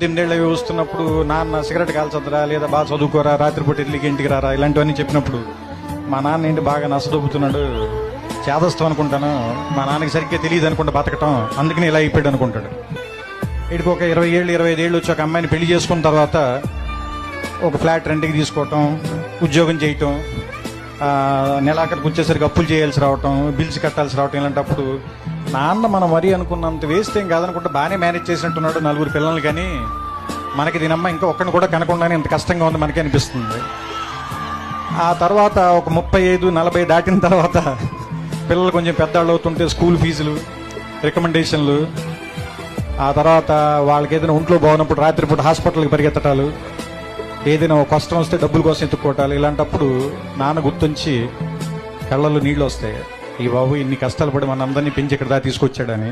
18 ఏళ్ళు వస్తున్నప్పుడు నాన్న సిగరెట్ కాల్చొద్దురా, లేదా బాగా చదువుకోరా, రాత్రిపూట ఇడ్లీకి ఇంటికి రారా, ఇలాంటివన్నీ చెప్పినప్పుడు మా నాన్న ఏంటి బాగా నసదొబ్బుతున్నాడు, చేదస్తాం అనుకుంటాను, మా నాన్నకి సరిగ్గా తెలియదు అనుకుంటా బతకటం, అందుకని ఇలా అయిపోయాడు అనుకుంటాడు. వీడికి ఒక 20 ఏళ్ళు 25 ఏళ్ళు వచ్చి ఒక అమ్మాయిని పెళ్లి చేసుకున్న తర్వాత ఒక ఫ్లాట్ రెంట్కి తీసుకోవటం, ఉద్యోగం చేయటం, నెలాఖరికి వచ్చేసరికి అప్పులు చేయాల్సి రావటం, బిల్స్ కట్టాల్సి రావటం, ఇలాంటప్పుడు నాన్న మనం మరీ అనుకున్నంత వేస్ట్ ఏం కాదనుకుంటే బాగానే మేనేజ్ చేసినట్టున్నాడు 4 పిల్లలు, కానీ మనకి దీనమ్మ ఇంకా ఒక్కడిని కూడా కనకుండానే ఇంత కష్టంగా ఉంది మనకి అనిపిస్తుంది. ఆ తర్వాత ఒక 35-40 దాటిన తర్వాత పిల్లలు కొంచెం పెద్దవాళ్ళు అవుతుంటే స్కూల్ ఫీజులు, రికమెండేషన్లు, ఆ తర్వాత వాళ్ళకి ఏదైనా ఒంట్లో బాగున్నప్పుడు రాత్రిపూట హాస్పిటల్కి పరిగెత్తటాలు, ఏదైనా ఒక కష్టం వస్తే డబ్బుల కోసం ఎత్తుక్కోవటాలు, ఇలాంటప్పుడు నాన్న గుర్తుంచి కళ్ళల్లో నీళ్ళు వస్తాయి, ఈ బాబు ఇన్ని కష్టాలు పడి మన అందరినీ పెంచి ఇక్కడ దాకా తీసుకొచ్చాడని.